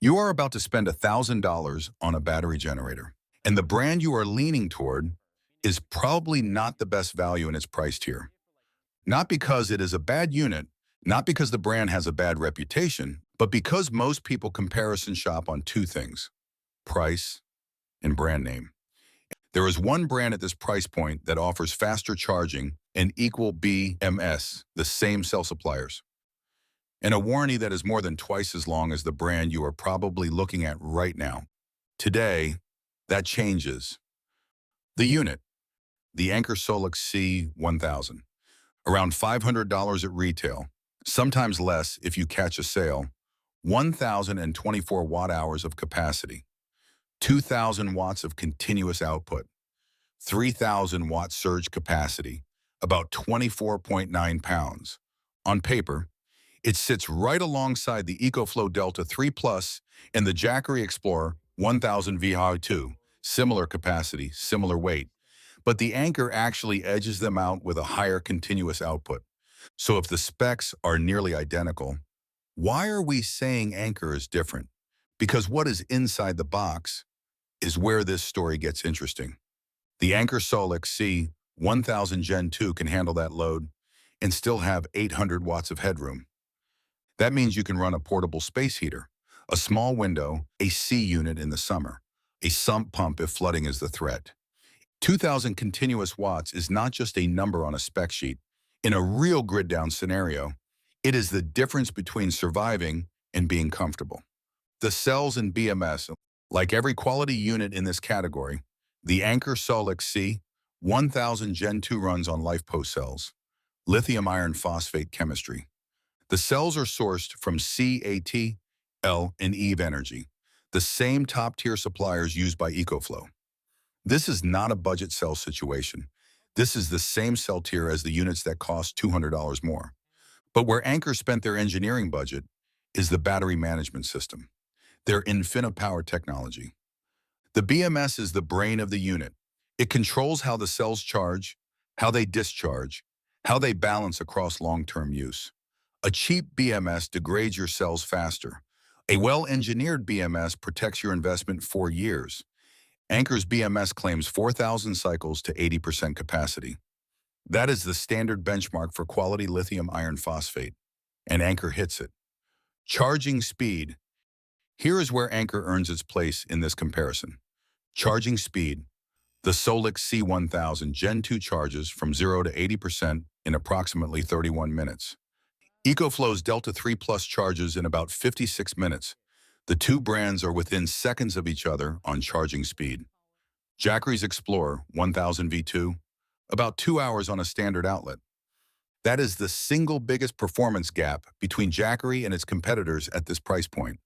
You are about to spend $1,000 on a battery generator, and the brand you are leaning toward is probably not the best value in its price tier. Not because it is a bad unit, not because the brand has a bad reputation, but because most people comparison shop on two things: price and brand name. There is one brand at this price point that offers faster charging and equal BMS, the same cell suppliers, and a warranty that is more than twice as long as the brand you are probably looking at right now. Today, that changes. The unit, the Anker SOLIX C1000, around $500 at retail, sometimes less if you catch a sale, 1,024 watt-hours of capacity, 2,000 watts of continuous output, 3,000 watt surge capacity, about 24.9 pounds. On paper, it sits right alongside the EcoFlow Delta 3 Plus and the Jackery Explorer 1000 VHI2, similar capacity, similar weight. But the Anker actually edges them out with a higher continuous output. So if the specs are nearly identical, why are we saying Anker is different? Because what is inside the box is where this story gets interesting. The Anker SOLIX C1000 Gen 2 can handle that load and still have 800 watts of headroom. That means you can run a portable space heater, a small window, a C unit in the summer, a sump pump if flooding is the threat. 2,000 continuous watts is not just a number on a spec sheet. In a real grid-down scenario, it is the difference between surviving and being comfortable. The cells in BMS, like every quality unit in this category, the Anker SOLIX C1000 Gen 2 runs on LiFePO cells, lithium iron phosphate chemistry. The cells are sourced from CAT, L, and EVE Energy, the same top-tier suppliers used by EcoFlow. This is not a budget cell situation. This is the same cell tier as the units that cost $200 more. But where Anker spent their engineering budget is the battery management system, their InfiniPower technology. The BMS is the brain of the unit. It controls how the cells charge, how they discharge, how they balance across long-term use. A cheap BMS degrades your cells faster. A well-engineered BMS protects your investment for years. Anker's BMS claims 4,000 cycles to 80% capacity. That is the standard benchmark for quality lithium iron phosphate, and Anker hits it. Charging speed. Here is where Anker earns its place in this comparison. Charging speed. The SOLIX C1000 Gen 2 charges from 0 to 80% in approximately 31 minutes. EcoFlow's Delta 3 Plus charges in about 56 minutes. The two brands are within seconds of each other on charging speed. Jackery's Explorer 1000 V2, about 2 hours on a standard outlet. That is the single biggest performance gap between Jackery and its competitors at this price point.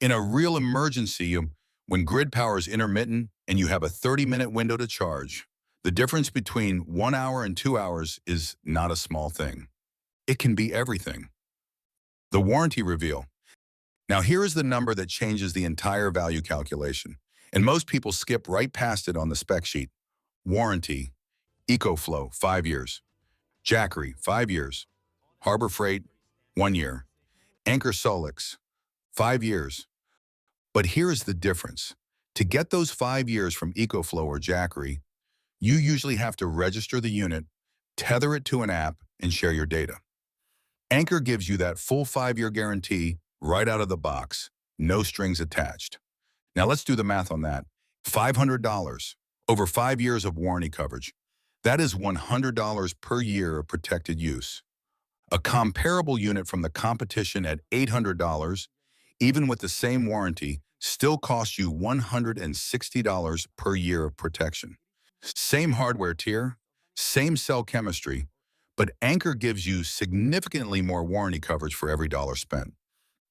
In a real emergency, when grid power is intermittent and you have a 30-minute window to charge, the difference between 1 hour and 2 hours is not a small thing. It can be everything. The warranty reveal. Now here is the number that changes the entire value calculation, and most people skip right past it on the spec sheet. Warranty, EcoFlow, 5 years. Jackery, 5 years. Harbor Freight, 1 year. Anker SOLIX, 5 years. But here is the difference. To get those 5 years from EcoFlow or Jackery, you usually have to register the unit, tether it to an app, and share your data. Anker gives you that full 5-year guarantee right out of the box, no strings attached. Now let's do the math on that. $500 over 5 years of warranty coverage. That is $100 per year of protected use. A comparable unit from the competition at $800, even with the same warranty, still costs you $160 per year of protection. Same hardware tier, same cell chemistry, but Anker gives you significantly more warranty coverage for every dollar spent.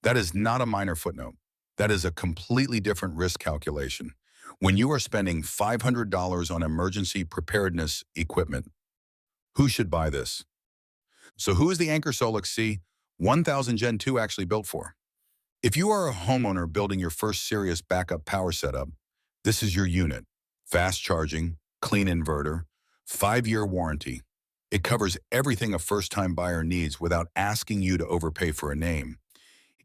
That is not a minor footnote. That is a completely different risk calculation. When you are spending $500 on emergency preparedness equipment, who should buy this? So who is the Anker SOLIX C1000 Gen 2 actually built for? If you are a homeowner building your first serious backup power setup, this is your unit. Fast charging, clean inverter, 5-year warranty. It covers everything a first-time buyer needs without asking you to overpay for a name.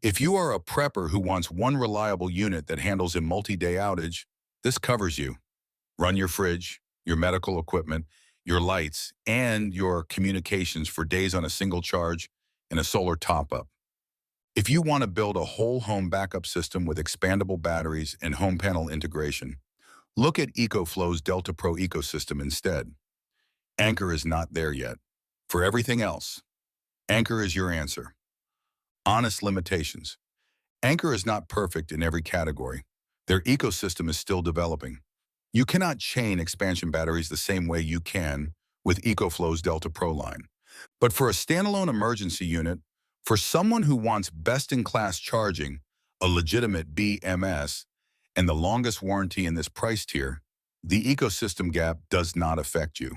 If you are a prepper who wants one reliable unit that handles a multi-day outage, this covers you. Run your fridge, your medical equipment, your lights, and your communications for days on a single charge and a solar top-up. If you want to build a whole home backup system with expandable batteries and home panel integration, look at EcoFlow's Delta Pro ecosystem instead. Anker is not there yet. For everything else, Anker is your answer. Honest limitations. Anker is not perfect in every category. Their ecosystem is still developing. You cannot chain expansion batteries the same way you can with EcoFlow's Delta Pro line. But for a standalone emergency unit, for someone who wants best-in-class charging, a legitimate BMS, and the longest warranty in this price tier, the ecosystem gap does not affect you.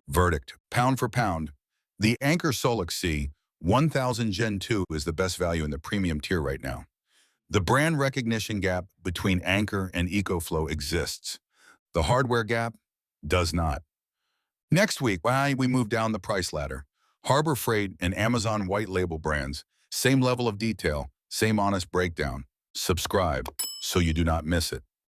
Verdict, pound for pound, the Anker SOLIX C1000 Gen 2 is the best value in the premium tier right now. The brand recognition gap between Anker and EcoFlow exists. The hardware gap does not. Next week, we move down the price ladder. Harbor Freight and Amazon white label brands. Same level of detail, same honest breakdown. Subscribe so you do not miss it.